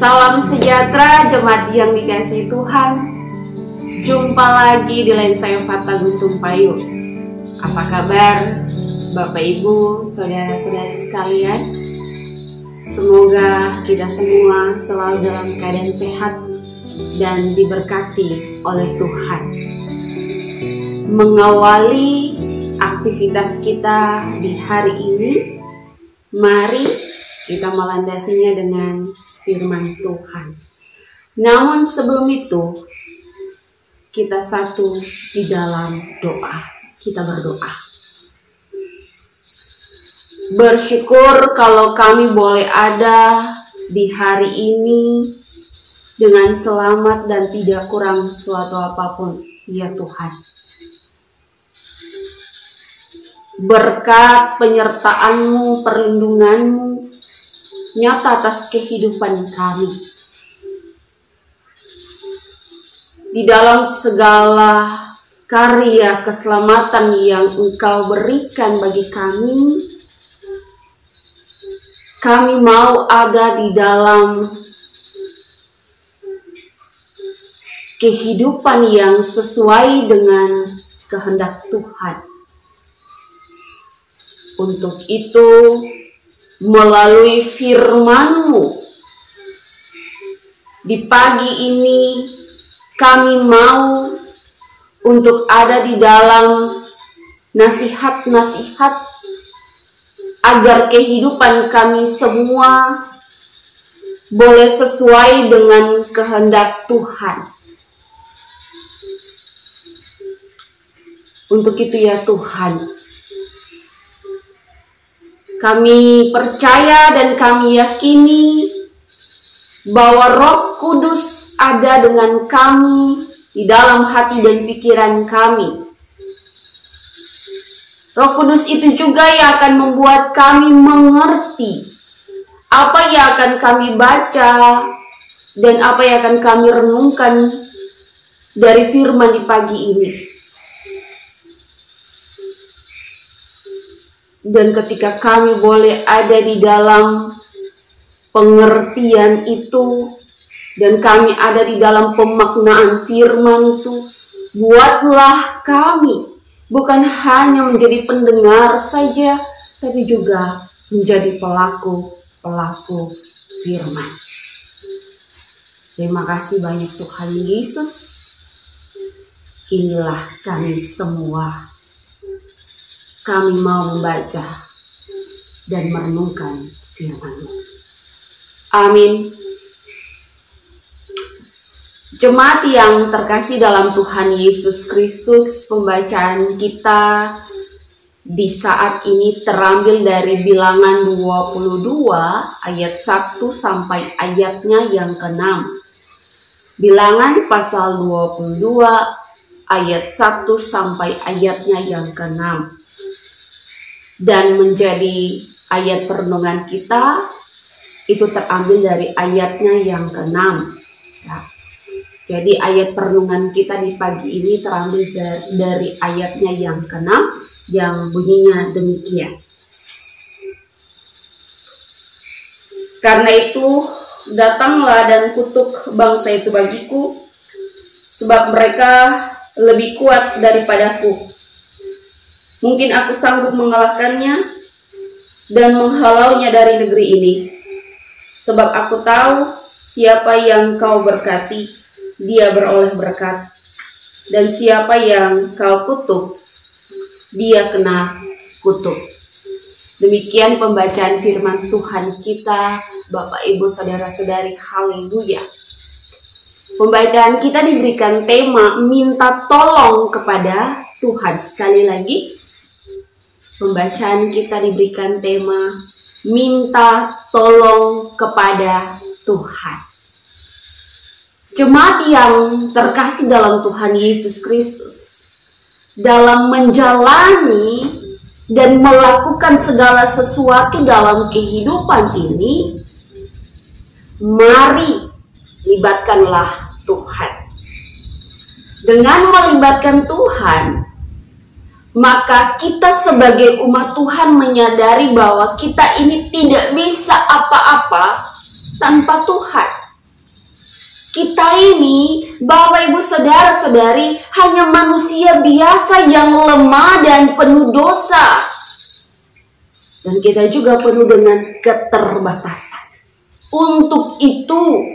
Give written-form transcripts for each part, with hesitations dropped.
Salam sejahtera jemaat yang dikasihi Tuhan. Jumpa lagi di line saya Fata Guntung Payu. Apa kabar Bapak Ibu, saudara-saudari sekalian? Semoga kita semua selalu dalam keadaan sehat dan diberkati oleh Tuhan. Mengawali aktivitas kita di hari ini, mari kita melandasinya dengan firman Tuhan. Namun sebelum itu, kita satu di dalam doa. Kita berdoa. Bersyukur kalau kami boleh ada di hari ini dengan selamat dan tidak kurang suatu apapun, ya Tuhan. Berkat penyertaan-Mu, perlindungan-Mu nyata atas kehidupan kami. Di dalam segala karya keselamatan yang Engkau berikan bagi kami mau ada di dalam kehidupan yang sesuai dengan kehendak Tuhan. Untuk itu, melalui firman-Mu, di pagi ini kami mau untuk ada di dalam nasihat-nasihat agar kehidupan kami semua boleh sesuai dengan kehendak Tuhan. Untuk itu ya Tuhan, kami percaya dan kami yakini bahwa Roh Kudus ada dengan kami di dalam hati dan pikiran kami. Roh Kudus itu juga yang akan membuat kami mengerti apa yang akan kami baca dan apa yang akan kami renungkan dari firman di pagi ini. Dan ketika kami boleh ada di dalam pengertian itu, dan kami ada di dalam pemaknaan firman itu, buatlah kami bukan hanya menjadi pendengar saja, tapi juga menjadi pelaku firman. Terima kasih banyak Tuhan Yesus. Inilah kami semua. Kami mau membaca dan merenungkan firman-Mu. Amin. Jemaat yang terkasih dalam Tuhan Yesus Kristus, pembacaan kita di saat ini terambil dari Bilangan 22 ayat 1 sampai ayatnya yang ke-6. Bilangan pasal 22 ayat 1 sampai ayatnya yang ke-6. Dan menjadi ayat perenungan kita itu terambil dari ayatnya yang ke-6. Ya. Jadi ayat perenungan kita di pagi ini terambil dari ayatnya yang ke-6 yang bunyinya demikian. Karena itu datanglah dan kutuk bangsa itu bagiku, sebab mereka lebih kuat daripadaku. Mungkin aku sanggup mengalahkannya dan menghalaunya dari negeri ini. Sebab aku tahu siapa yang kau berkati, dia beroleh berkat. Dan siapa yang kau kutuk, dia kena kutuk. Demikian pembacaan firman Tuhan kita, Bapak Ibu Saudara-saudari, haleluya. Pembacaan kita diberikan tema minta tolong kepada Tuhan. Sekali lagi, pembacaan kita diberikan tema minta tolong kepada Tuhan. Jemaat yang terkasih dalam Tuhan Yesus Kristus, dalam menjalani dan melakukan segala sesuatu dalam kehidupan ini, mari libatkanlah Tuhan. Dengan melibatkan Tuhan, maka kita sebagai umat Tuhan menyadari bahwa kita ini tidak bisa apa-apa tanpa Tuhan. Kita ini, Bapak Ibu Saudara-saudari, hanya manusia biasa yang lemah dan penuh dosa. Dan kita juga penuh dengan keterbatasan. Untuk itu,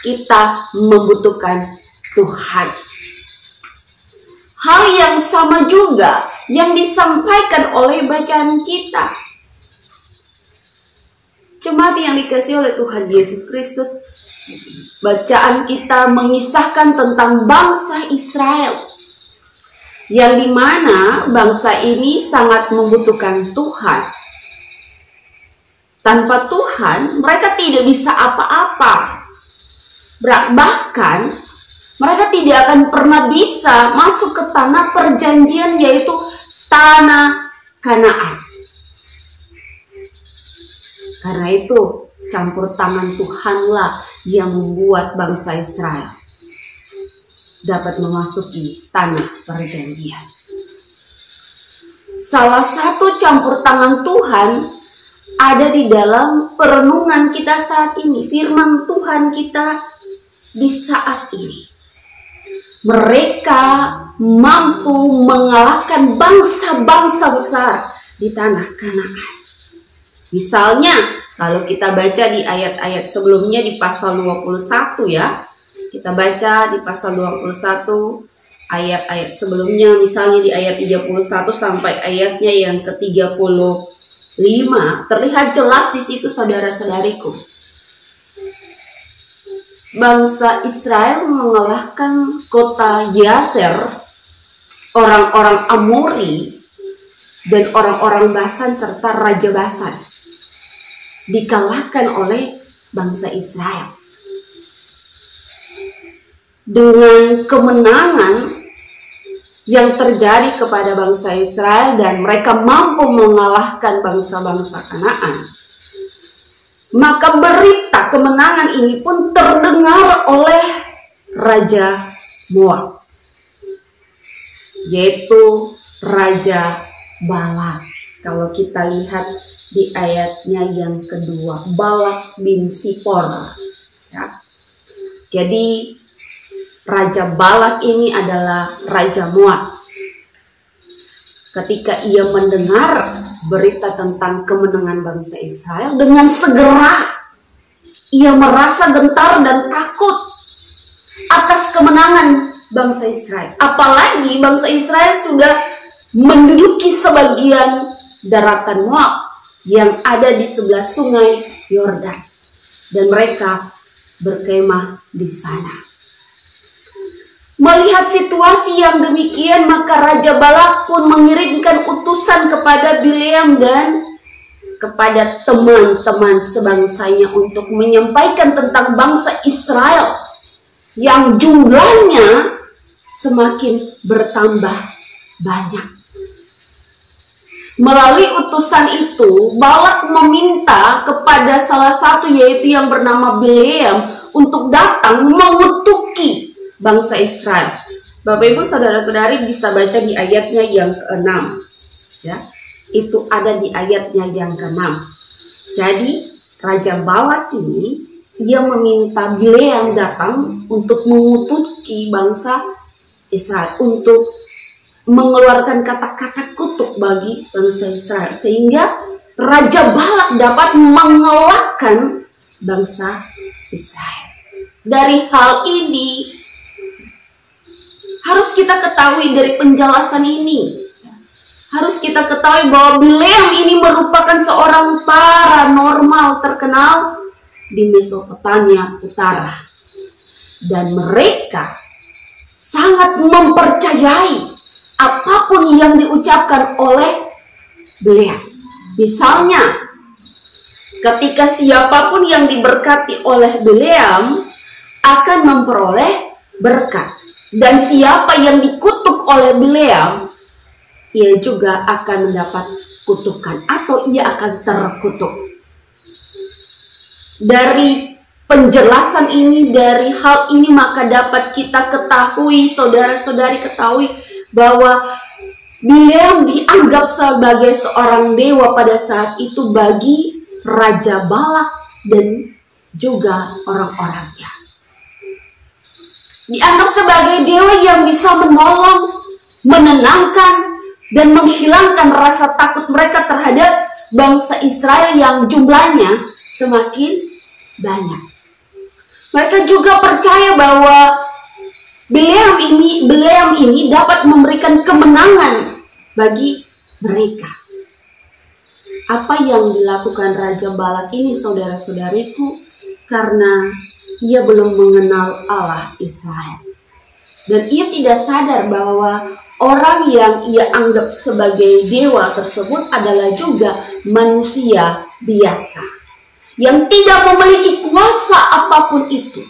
kita membutuhkan Tuhan. Hal yang sama juga yang disampaikan oleh bacaan kita. Jemaat yang dikasihi oleh Tuhan Yesus Kristus, bacaan kita mengisahkan tentang bangsa Israel, yang dimana bangsa ini sangat membutuhkan Tuhan. Tanpa Tuhan, mereka tidak bisa apa-apa. Bahkan, mereka tidak akan pernah bisa masuk ke tanah perjanjian, yaitu tanah Kanaan. Karena itu, campur tangan Tuhanlah yang membuat bangsa Israel dapat memasuki tanah perjanjian. Salah satu campur tangan Tuhan ada di dalam perenungan kita saat ini, firman Tuhan kita di saat ini. Mereka mampu mengalahkan bangsa-bangsa besar di tanah Kanaan. Misalnya, kalau kita baca di ayat-ayat sebelumnya di pasal 21 ya. Kita baca di pasal 21 ayat-ayat sebelumnya, misalnya di ayat 31 sampai ayatnya yang ke-35, terlihat jelas di situ saudara-saudariku. Bangsa Israel mengalahkan kota Yaser, orang-orang Amori, dan orang-orang Basan serta Raja Basan. Dikalahkan oleh bangsa Israel. Dengan kemenangan yang terjadi kepada bangsa Israel dan mereka mampu mengalahkan bangsa-bangsa Kanaan, maka berita kemenangan ini pun terdengar oleh Raja Moab, yaitu Raja Balak. Kalau kita lihat di ayatnya yang kedua, Balak bin Sipor ya. Jadi Raja Balak ini adalah Raja Moab. Ketika ia mendengar berita tentang kemenangan bangsa Israel, dengan segera ia merasa gentar dan takut atas kemenangan bangsa Israel. Apalagi bangsa Israel sudah menduduki sebagian daratan Moab yang ada di sebelah sungai Yordan, dan mereka berkemah di sana. Melihat situasi yang demikian, maka Raja Balak pun mengirimkan utusan kepada Bileam dan kepada teman-teman sebangsanya untuk menyampaikan tentang bangsa Israel yang jumlahnya semakin bertambah banyak. Melalui utusan itu, Balak meminta kepada salah satu, yaitu yang bernama Bileam, untuk datang mengutuki bangsa Israel. Bapak Ibu Saudara-saudari bisa baca di ayatnya yang ke-6 ya. Itu ada di ayatnya yang ke-6. Jadi Raja Balak ini ia meminta Bileam datang untuk mengutuki bangsa Israel, untuk mengeluarkan kata-kata kutuk bagi bangsa Israel, sehingga Raja Balak dapat mengalahkan bangsa Israel. Dari hal ini harus kita ketahui, dari penjelasan ini harus kita ketahui bahwa Bileam ini merupakan seorang paranormal terkenal di Mesopotamia Utara, dan mereka sangat mempercayai apapun yang diucapkan oleh Bileam. Misalnya, ketika siapapun yang diberkati oleh Bileam akan memperoleh berkat, dan siapa yang dikutuk oleh Bileam, ia juga akan mendapat kutukan atau ia akan terkutuk. Dari penjelasan ini, dari hal ini, maka dapat kita ketahui, saudara-saudari ketahui, bahwa Bileam dianggap sebagai seorang dewa pada saat itu bagi Raja Balak dan juga orang-orangnya. dianggap sebagai dewa yang bisa menolong, menenangkan, dan menghilangkan rasa takut mereka terhadap bangsa Israel yang jumlahnya semakin banyak. Mereka juga percaya bahwa Bileam ini dapat memberikan kemenangan bagi mereka. Apa yang dilakukan Raja Balak ini, saudara-saudariku, karena ia belum mengenal Allah Israel. Dan ia tidak sadar bahwa orang yang ia anggap sebagai dewa tersebut adalah juga manusia biasa, yang tidak memiliki kuasa apapun itu.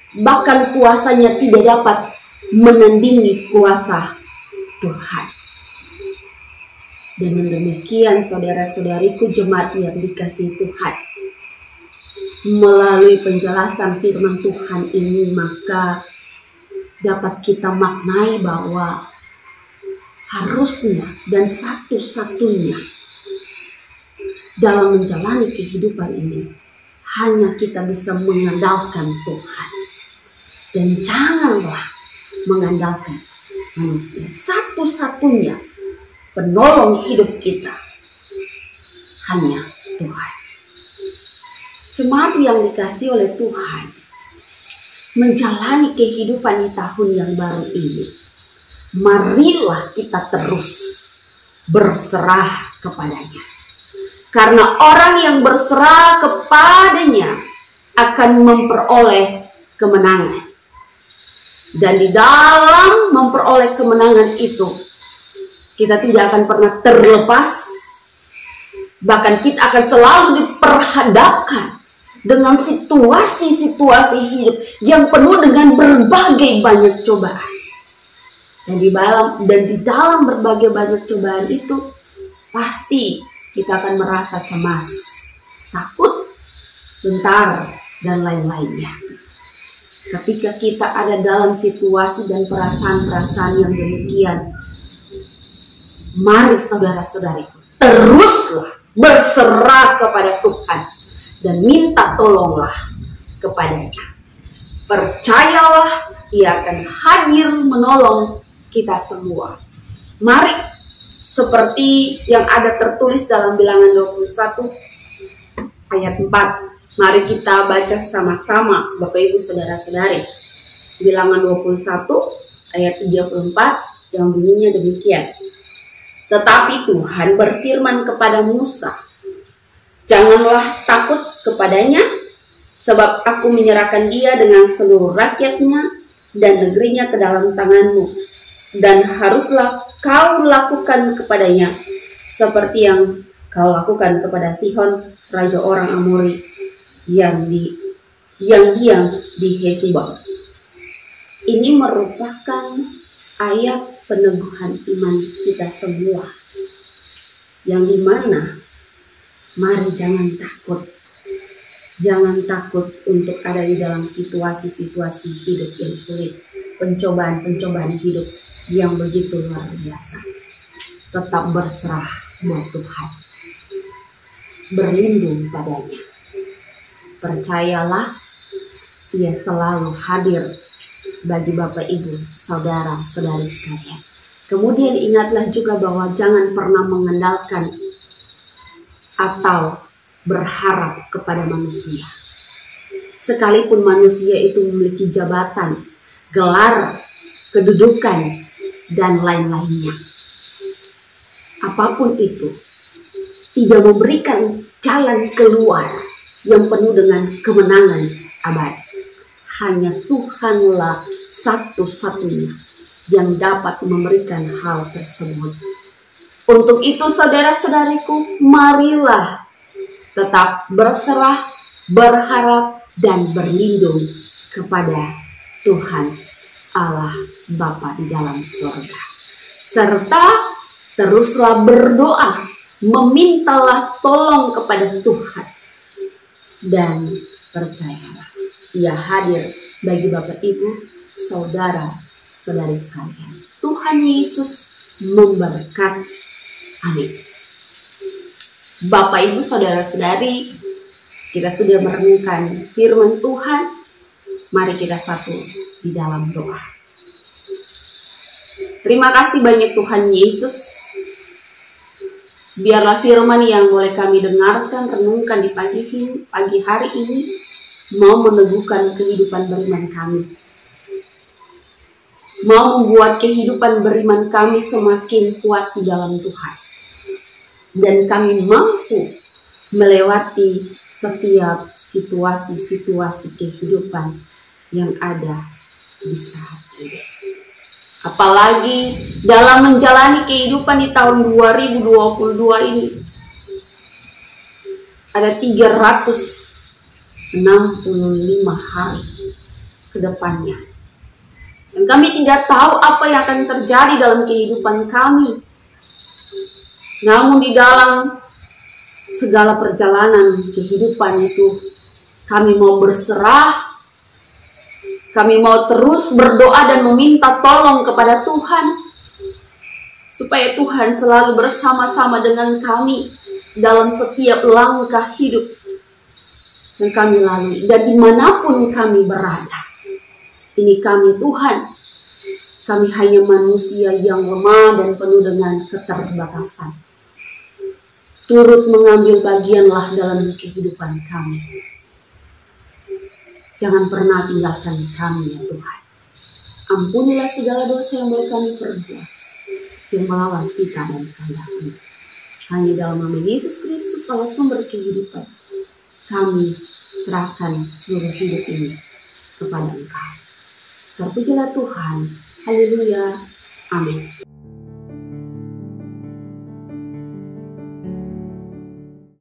Bahkan kuasanya tidak dapat menandingi kuasa Tuhan. Dengan demikian, saudara-saudariku jemaat yang dikasihi Tuhan, melalui penjelasan firman Tuhan ini, maka dapat kita maknai bahwa harusnya dan satu-satunya dalam menjalani kehidupan ini hanya kita bisa mengandalkan Tuhan, dan janganlah mengandalkan manusia. Satu-satunya penolong hidup kita hanya Tuhan. Jemaat yang dikasihi oleh Tuhan, menjalani kehidupan di tahun yang baru ini, marilah kita terus berserah kepadanya. Karena orang yang berserah kepadanya akan memperoleh kemenangan. Dan di dalam memperoleh kemenangan itu, kita tidak akan pernah terlepas. Bahkan kita akan selalu diperhadapkan dengan situasi-situasi hidup yang penuh dengan berbagai banyak cobaan. Dan di dalam berbagai banyak cobaan itu, pasti kita akan merasa cemas, takut, gentar, dan lain-lainnya. Ketika kita ada dalam situasi dan perasaan-perasaan yang demikian, mari saudara-saudariku, teruslah berserah kepada Tuhan dan minta tolonglah kepadanya. Percayalah, ia akan hadir menolong kita semua. Mari, seperti yang ada tertulis dalam Bilangan 21 ayat 4. Mari kita baca sama-sama, Bapak Ibu Saudara-saudari. Bilangan 21 ayat 34 yang bunyinya demikian. Tetapi Tuhan berfirman kepada Musa, janganlah takut kepadanya, sebab aku menyerahkan dia dengan seluruh rakyatnya dan negerinya ke dalam tanganmu. Dan haruslah kau lakukan kepadanya seperti yang kau lakukan kepada Sihon, raja orang Amori, yang diam di Hesibon. Ini merupakan ayat peneguhan iman kita semua, yang dimana mari jangan takut untuk ada di dalam situasi-situasi hidup yang sulit, pencobaan-pencobaan hidup yang begitu luar biasa. Tetap berserah buat Tuhan, berlindung padanya. Percayalah, Dia selalu hadir bagi Bapak Ibu, saudara-saudari sekalian. Kemudian ingatlah juga bahwa jangan pernah mengandalkan atau berharap kepada manusia. Sekalipun manusia itu memiliki jabatan, gelar, kedudukan, dan lain-lainnya. Apapun itu, tidak memberikan jalan keluar yang penuh dengan kemenangan abadi. Hanya Tuhanlah satu-satunya yang dapat memberikan hal tersebut. Untuk itu saudara-saudariku, marilah tetap berserah, berharap, dan berlindung kepada Tuhan Allah Bapa di dalam surga. Serta teruslah berdoa, memintalah tolong kepada Tuhan. Dan percayalah, Ia hadir bagi Bapak Ibu, saudara-saudari sekalian. Tuhan Yesus memberkati. Amin. Bapak Ibu saudara-saudari, kita sudah merenungkan firman Tuhan. Mari kita satu di dalam doa. Terima kasih banyak Tuhan Yesus. Biarlah firman yang boleh kami dengarkan, renungkan di pagi hari ini mau meneguhkan kehidupan beriman kami. Mau membuat kehidupan beriman kami semakin kuat di dalam Tuhan. Dan kami mampu melewati setiap situasi-situasi kehidupan yang ada di saat ini. Apalagi dalam menjalani kehidupan di tahun 2022 ini, ada 365 hari ke depannya. Dan kami tidak tahu apa yang akan terjadi dalam kehidupan kami. Namun di dalam segala perjalanan kehidupan itu, kami mau berserah, kami mau terus berdoa dan meminta tolong kepada Tuhan, supaya Tuhan selalu bersama-sama dengan kami dalam setiap langkah hidup yang kami lalui. Dan dimanapun kami berada, ini kami Tuhan, kami hanya manusia yang lemah dan penuh dengan keterbatasan. Turut mengambil bagianlah dalam kehidupan kami. Jangan pernah tinggalkan kami ya Tuhan. Ampunilah segala dosa yang boleh kami perbuat yang melawan kita dan kehendak-Mu. Hanya dalam nama Yesus Kristus Allah sumber kehidupan, kami serahkan seluruh hidup ini kepada Engkau. Terpujilah Tuhan. Haleluya. Amin.